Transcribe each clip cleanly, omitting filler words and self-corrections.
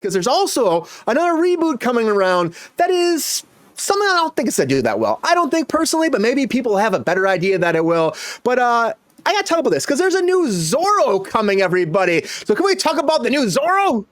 because there's also another reboot coming around that is something I don't think it's going to do that well. I don't think personally, but maybe people have a better idea that it will. But I got to talk about this because there's a new Zorro coming, everybody. So can we talk about the new Zorro?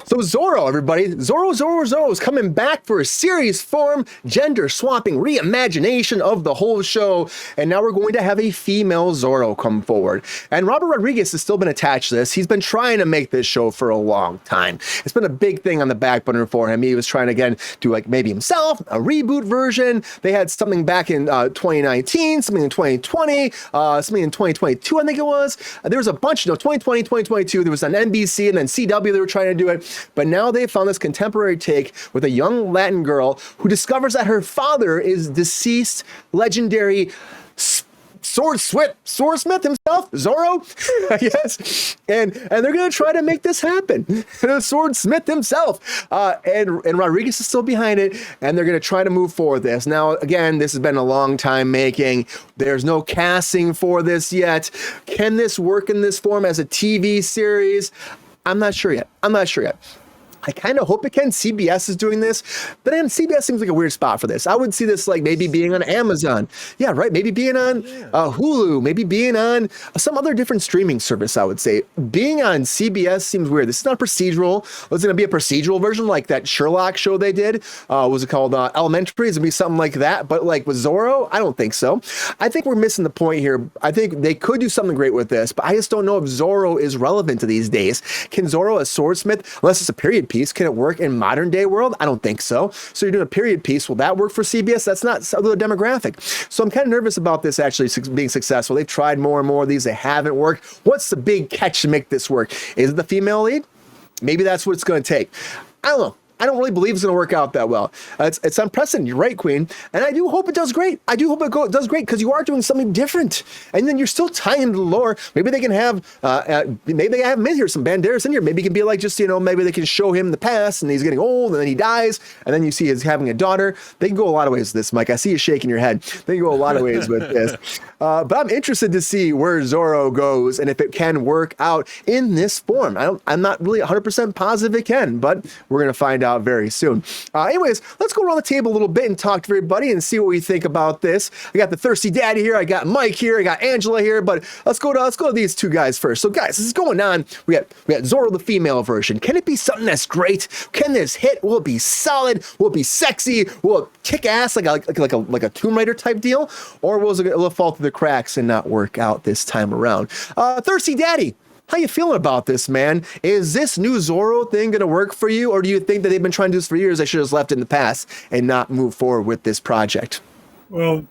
So Zorro, everybody, Zorro is coming back for a series form, gender swapping reimagination of the whole show. And now we're going to have a female Zorro come forward. And Robert Rodriguez has still been attached to this. He's been trying to make this show for a long time. It's been a big thing on the back burner for him. He was trying to, again, do like maybe himself, a reboot version. They had something back in 2019, something in 2020, something in 2022, I think it was. There was a bunch, 2020, 2022. There was on NBC and then CW, they were trying to do it. But now they found this contemporary take with a young Latin girl who discovers that her father is deceased legendary swordsmith himself, Zorro, yes, and they're gonna try to make this happen. The swordsmith himself, and Rodriguez is still behind it, and they're gonna try to move forward this. Now, again, this has been a long time making. There's no casting for this yet. Can this work in this form as a TV series? I'm not sure yet. I kind of hope it can. CBS is doing this, but then CBS seems like a weird spot for this. I would see this like maybe being on Amazon. Yeah, right. Maybe being on Hulu, maybe being on some other different streaming service, I would say. Being on CBS seems weird. This is not procedural. Was it going to be a procedural version like that Sherlock show they did? Was it called Elementary? Is it going to be something like that? But like with Zorro, I don't think so. I think we're missing the point here. I think they could do something great with this, but I just don't know if Zorro is relevant to these days. Can Zorro, a swordsmith, unless it's a period piece, can it work in modern day world? I don't think so. So you're doing a period piece. Will that work for CBS? That's not a little demographic. So I'm kind of nervous about this actually being successful. They've tried more and more of these. They haven't worked. What's the big catch to make this work? Is it the female lead? Maybe that's what it's going to take. I don't know. I don't really believe it's going to work out that well. It's unprecedented. You're right, Queen. And I do hope it does great. I do hope it does great because you are doing something different. And then you're still tying into the lore. Maybe they can have, maybe they have him in here, some Banderas in here. Maybe it can be like just, maybe they can show him the past and he's getting old and then he dies. And then you see he's having a daughter. They can go a lot of ways with this, Mike. I see you shaking your head. They can go a lot of ways with this. But I'm interested to see where Zorro goes and if it can work out in this form. I'm not really 100% positive it can, but we're going to find out very soon. Anyways, let's go around the table a little bit and talk to everybody and see what we think about this. I got the thirsty daddy here. I got Mike here. I got Angela here. But let's go to these two guys first. So guys, this is going on. We got Zorro, the female version. Can it be something that's great? Can this hit? Will it be solid? Will it be sexy? Will it kick ass like a Tomb Raider type deal? Or will it fall through the cracks and not work out this time around? Thirsty daddy, how you feeling about this, man? Is this new Zorro thing going to work for you? Or do you think that they've been trying to do this for years? They should have just left it in the past and not move forward with this project. Well,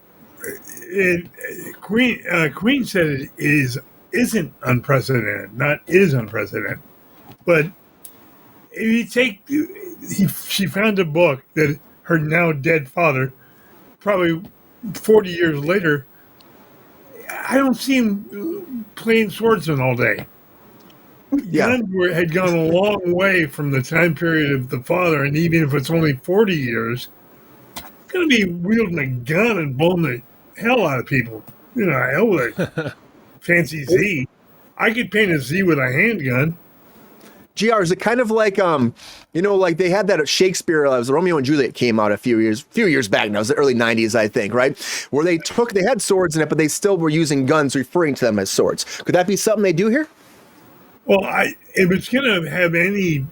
Queen said it isn't unprecedented, not is unprecedented. But if you take, she found a book that her now dead father, probably 40 years later, I don't see him playing swordsman all day. Yeah. Gun had gone a long way from the time period of the father, and even if it's only 40 years, it's going to be wielding a gun and blowing the hell out of people. Hell with a fancy Z. I could paint a Z with a handgun. GR, is it kind of like, like they had that at Shakespeare, it was Romeo and Juliet came out a few years back now, it was the early 90s, I think, right? Where they had swords in it, but they still were using guns, referring to them as swords. Could that be something they do here? Well, if it's going to have any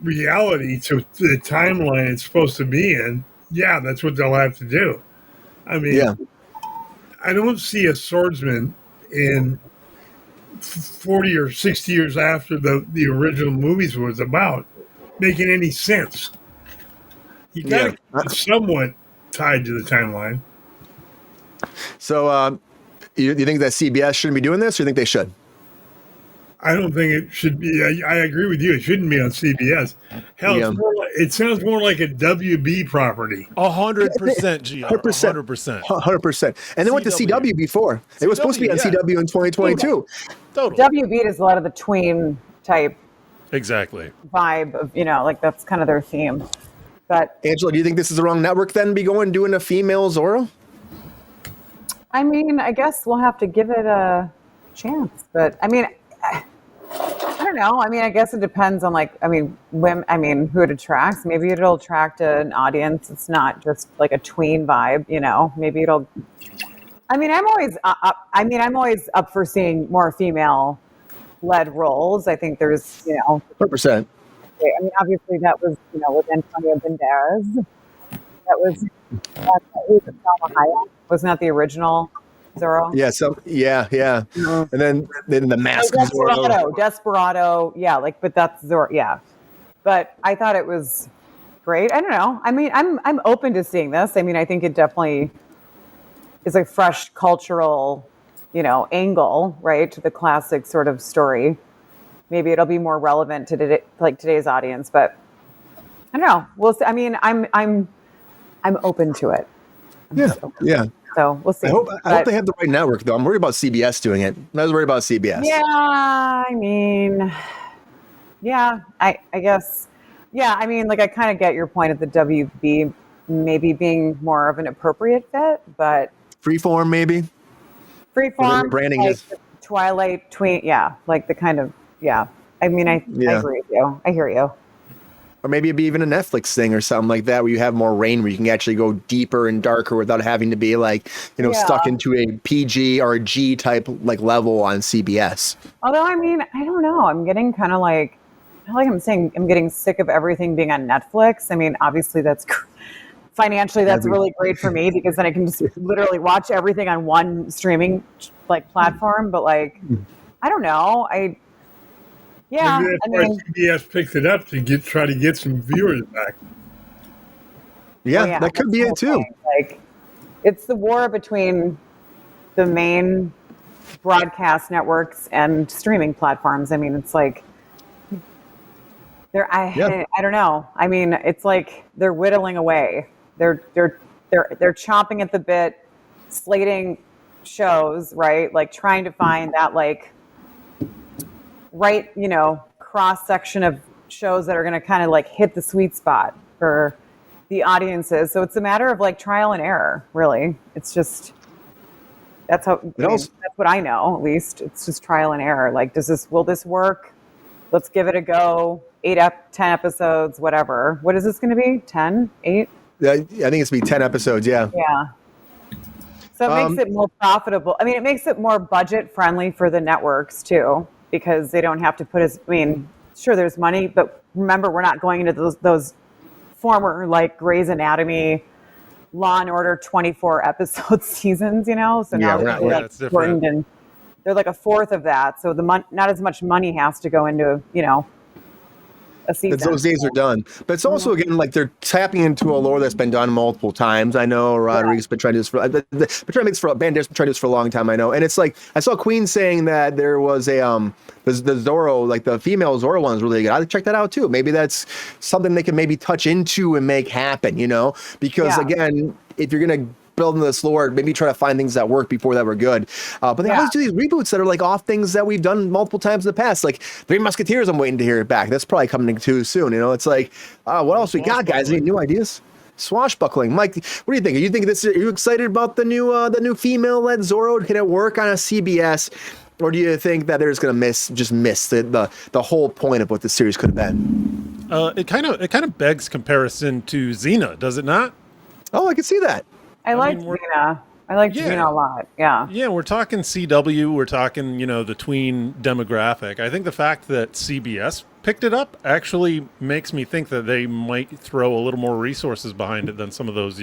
reality to the timeline it's supposed to be in, yeah, that's what they'll have to do. I mean, yeah. I don't see a swordsman in 40 or 60 years after the original movies was about making any sense. You got to be somewhat tied to the timeline. So, you think that CBS shouldn't be doing this, or you think they should? I don't think it should be. I agree with you. It shouldn't be on CBS. Hell, Yeah. it sounds more like a WB property. 100%, GR. 100%. 100%. 100%. And they went to CW before. It was supposed to be on CW, CW in 2022. Totally. WB does a lot of the tween type Exactly. vibe of, like that's kind of their theme. But Angela, do you think this is the wrong network then to be doing a female Zorro? I mean, I guess we'll have to give it a chance. But I mean, I don't know. I mean, I guess it depends on who it attracts. Maybe it'll attract an audience. It's not just like a tween vibe, Maybe it'll. I mean, I'm always up for seeing more female-led roles. I think there's, 100%. I mean, obviously that was, with Antonio Banderas. That was Salma Hayek. Wasn't that the original Zorro? Yeah. So yeah. Mhm. And then the mask of Zorro. Desperado. Yeah. But that's Zorro. Yeah. But I thought it was great. I don't know. I mean, I'm open to seeing this. I mean, I think it definitely is a fresh cultural, angle, right, to the classic sort of story. Maybe it'll be more relevant to today's audience, but I don't know. We'll see. I mean, I'm open to it. Yeah. So we'll see. I hope they have the right network though. I'm worried about CBS doing it. I was worried about CBS. Yeah, I mean, yeah, I guess. Yeah, I mean, I kind of get your point of the WB maybe being more of an appropriate fit, but Freeform maybe. Freeform branding is Twilight tween. Yeah, the kind of I mean, I agree with you. I hear you. Or maybe it'd be even a Netflix thing or something like that, where you have more rain, where you can actually go deeper and darker without having to be stuck into a PG or a G type level on CBS. Although, I mean, I don't know. I'm getting kind of I'm saying, I'm getting sick of everything being on Netflix. I mean, obviously that's financially that's really great for me because then I can just literally watch everything on one streaming platform. But I don't know. Yeah, Maybe that's why CBS picked it up to try to get some viewers back. Yeah, that could be it too. It's the war between the main broadcast networks and streaming platforms. I mean, it's I don't know. I mean, it's they're whittling away. They're chomping at the bit, slating shows, right? Trying to find that right, cross section of shows that are going to kind of hit the sweet spot for the audiences. So it's a matter of trial and error, really. It's just that's that's what I know. At least it's just trial and error. Will this work? Let's give it a go. 10 episodes, whatever. What is this going to be? 10, 8? Yeah, I think it's going to be 10 episodes. Yeah. Yeah. So it makes it more profitable. I mean, it makes it more budget friendly for the networks too, because they don't have to sure, there's money, but remember, we're not going into those former Grey's Anatomy, Law and Order 24 episode seasons, So now that's different. And they're a fourth of that, so not as much money has to go into a season. Those days are done. But it's also, again, they're tapping into a lore that's been done multiple times. I know Rodriguez been trying to do this Banderas been trying to do this for a long time, I know. And it's I saw Queen saying that there was the Zorro, the female Zorro one is really good. I'd check that out too. Maybe that's something they can maybe touch into and make happen, Because again, if you're going to building this lore, maybe try to find things that work before that were good. But they always do these reboots that are off things that we've done multiple times in the past. Three Musketeers, I'm waiting to hear it back. That's probably coming too soon. It's what else we got, guys? Any new ideas? Swashbuckling. Mike, what do you think? Are you excited about the new female-led Zorro? Can it work on a CBS? Or do you think that they're just going to miss the whole point of what the series could have been? It kind of begs comparison to Xena, does it not? Oh, I can see that. I like Xena. I like Xena a lot. Yeah. Yeah, we're talking CW. We're talking, the tween demographic. I think the fact that CBS picked it up actually makes me think that they might throw a little more resources behind it than some of those,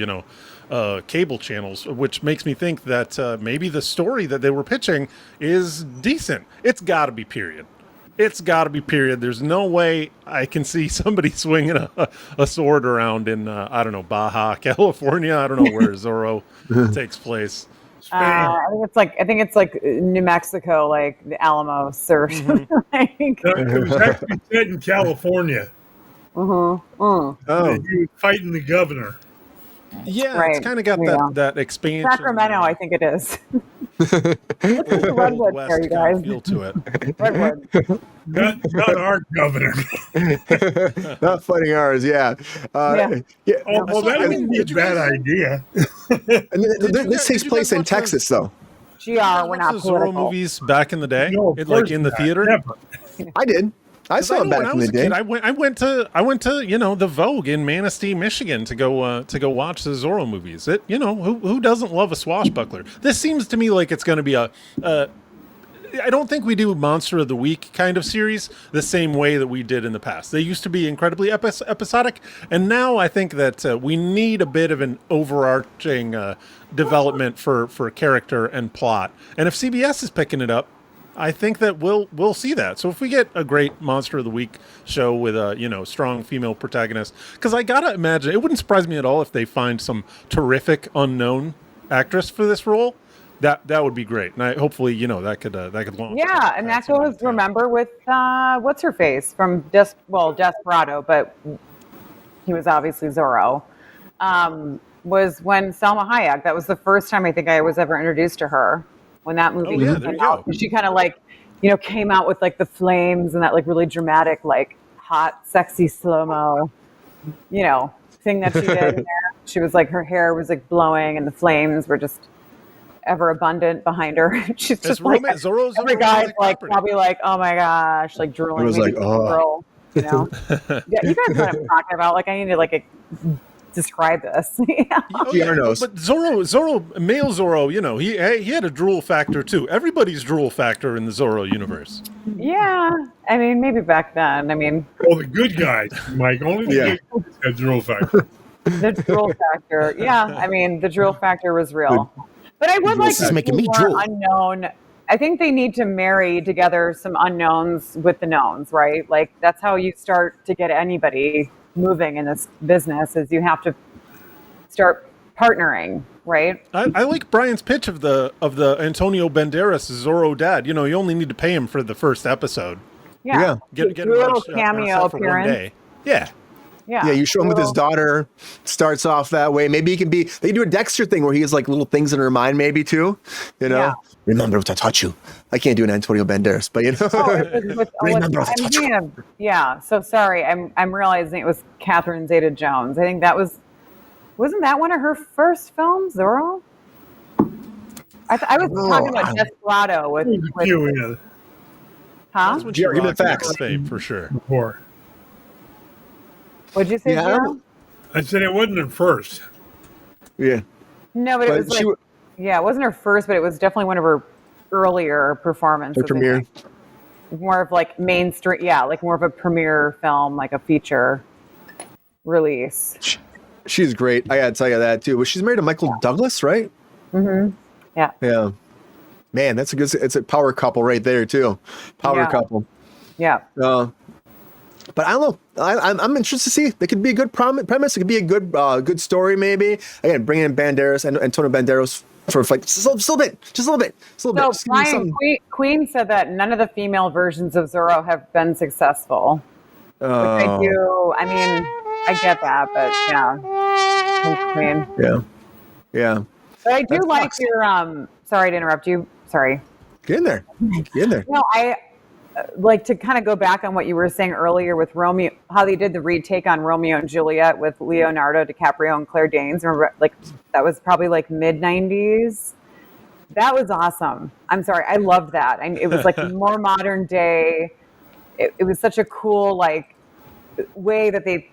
cable channels, which makes me think that maybe the story that they were pitching is decent. It's got to be, period. It's got to be, period. There's no way I can see somebody swinging a sword around in, Baja, California. I don't know where Zorro takes place. Spain. I think it's like New Mexico, like the Alamos or something. Like. It was actually set in California. Oh, He was fighting the governor. Yeah, Right. it's kind of got that expansion. Sacramento, I think it is. Look at the redwood West there, you kind guys. of feel to it. Redwood. Not our governor. not fighting ours. Yeah. Well, that wouldn't be a bad idea. And this takes place in Texas, though. GR, we're not the Zorro political. movies back in the day, No, of like course in the not. theater. Never. I did. I saw it When back I in was the a kid, day. I went to the Vogue in Manistee, Michigan to go watch the Zorro movies. Who doesn't love a swashbuckler? This seems to me like it's going to be I don't think we do Monster of the Week kind of series the same way that we did in the past. They used to be incredibly episodic, and now I think that we need a bit of an overarching development for character and plot. And if CBS is picking it up, I think that we'll see that. So if we get a great Monster of the Week show with a strong female protagonist, because I gotta imagine it wouldn't surprise me at all if they find some terrific unknown actress for this role. That would be great, and hopefully that could launch. Yeah, and that goes. Remember with what's her face from Desperado, but he was obviously Zorro. Was when Salma Hayek. That was the first time I think I was ever introduced to her. When that movie came out, she kind of came out with like the flames and that like really dramatic, like hot, sexy slow-mo, thing that she did in there. She was like, her hair was like blowing and the flames were just ever abundant behind her. She's just like, Zorro's every guy's like probably like, oh my gosh, like drooling. It was like, oh. girl, Yeah, you guys know what I'm talking about. Like I need to describe this. knows. But Zorro, male Zorro, he had a drool factor too. Everybody's drool factor in the Zorro universe. Yeah, I mean, maybe back then. I mean, well, the good guys, Mike. Only the good guys had drool factor. The drool factor. Yeah, I mean, the drool factor was real. But I would like to see more unknown. I think they need to marry together some unknowns with the knowns, right? Like that's how you start to get anybody moving in this business is you have to start partnering, right? I like Brian's pitch of the Antonio Banderas Zorro dad. You only need to pay him for the first episode. Yeah. Get a little cameo appearance. Yeah. Yeah. You show him with his daughter, starts off that way. Maybe he can they can do a Dexter thing where he has like little things in her mind, maybe too. Remember what I taught you. I can't do an Antonio Banderas, but remember what I taught you. Yeah. So sorry, I'm realizing it was Catherine Zeta-Jones. I think that wasn't that one of her first films, Zorro? I was talking about Desperado with That's when she argument facts for sure. Before. What'd you say, Zorro? I said it wasn't her first. Yeah. No, but it was like, it wasn't her first, but it was definitely one of her earlier performances. Her premiere. More of like mainstream, like more of a premiere film, like a feature release. She's great. I gotta tell you that too. But she's married to Michael Douglas, right? Mm-hmm. Yeah. Yeah. Man, it's a power couple right there too. Power couple. Yeah. But I don't know. I'm interested to see. It could be a good premise. It could be a good story, maybe. Again, bringing in Banderas and Antonio Banderas for like just a little bit. So Brian, Queen said that none of the female versions of Zorro have been successful. Which I do. I mean, I get that, but yeah. Thanks, Queen. Yeah. But I do like your. Sorry to interrupt you. Sorry. Get in there. No, I like to kind of go back on what you were saying earlier with Romeo, how they did the retake on Romeo and Juliet with Leonardo DiCaprio and Claire Danes. Remember, like that was probably like mid-90s. That was awesome. I'm sorry, I loved that. It was like more modern day. It was such a cool like way that they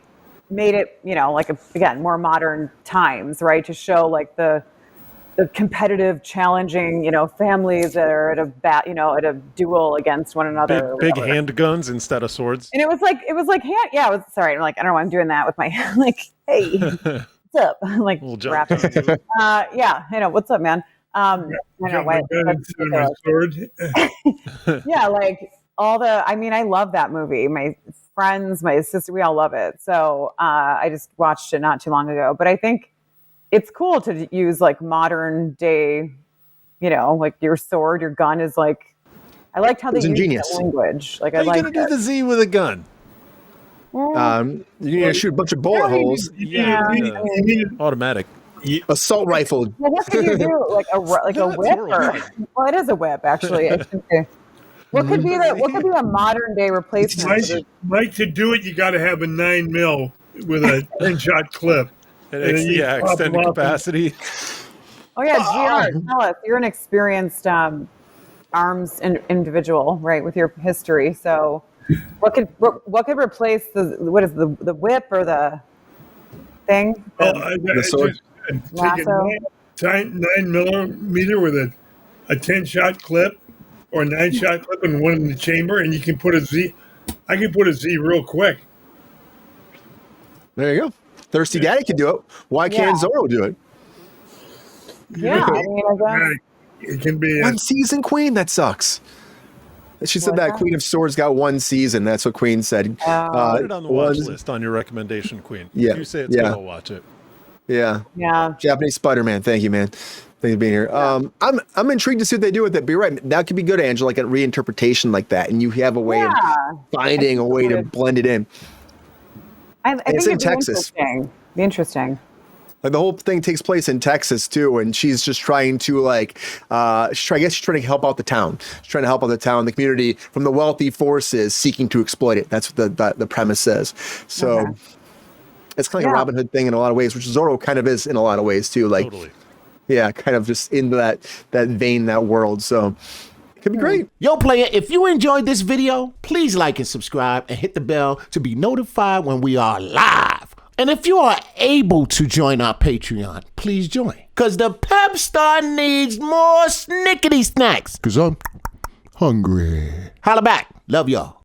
made it, like again more modern times, right? To show like the competitive, challenging, families that are at a duel against one another. Big handguns instead of swords. And it was like sorry, I'm like, I don't know why I'm doing that with my like, hey, what's up? Like rapping. What's up, man? I know why. Sword. Yeah, like I love that movie. My friends, my sister, we all love it. So I just watched it not too long ago. But I think it's cool to use like modern day you know, like your sword, your gun is like, I liked how they It's used ingenious. that language. Like, How I you like gonna do the Z with a gun? You're gonna shoot a bunch of bullet holes. Yeah, automatic. Assault rifle. Well, what could you do? Like a That's whip, horrible. well, it is a whip actually. I should say. What could be a modern day replacement? Mike, to do it, you got to have a 9mm with a 10-shot clip. Extended capacity. Oh yeah, GR, tell us. You're an experienced arms individual, right? With your history, so what could replace the whip or the thing? The sword. Take a 9mm with a 10-shot clip or a 9-shot clip and one in the chamber, and you can put a Z. I can put a Z real quick. There you go. Thirsty Daddy can do it. Why can't Zorro do it? Yeah, I mean, I guess. It can be One season Queen. That sucks. She said that Queen of Swords got one season. That's what Queen said. Put it on the watch list on your recommendation, Queen. Yeah. If you say it's good, I'll watch it. Yeah. Yeah. Japanese Spider-Man. Thank you, man. Thank you for being here. I'm intrigued to see what they do with it. But you're right. That could be good, Angela, like a reinterpretation like that. And you have a way of finding a way to blend it in. I think it's in it'd Texas. Be interesting. Like the whole thing takes place in Texas too, and she's just trying to I guess she's trying to help out the town. She's trying to help out the town, the community from the wealthy forces seeking to exploit it. That's what the premise says. So it's kind of like a Robin Hood thing in a lot of ways, which Zorro kind of is in a lot of ways too. Like, yeah, kind of just into that vein, that world. So it could be great. Yo, player, if you enjoyed this video, please like and subscribe and hit the bell to be notified when we are live. And if you are able to join our Patreon, please join. Because the Pep Star needs more snickety snacks. Because I'm hungry. Holla back. Love y'all.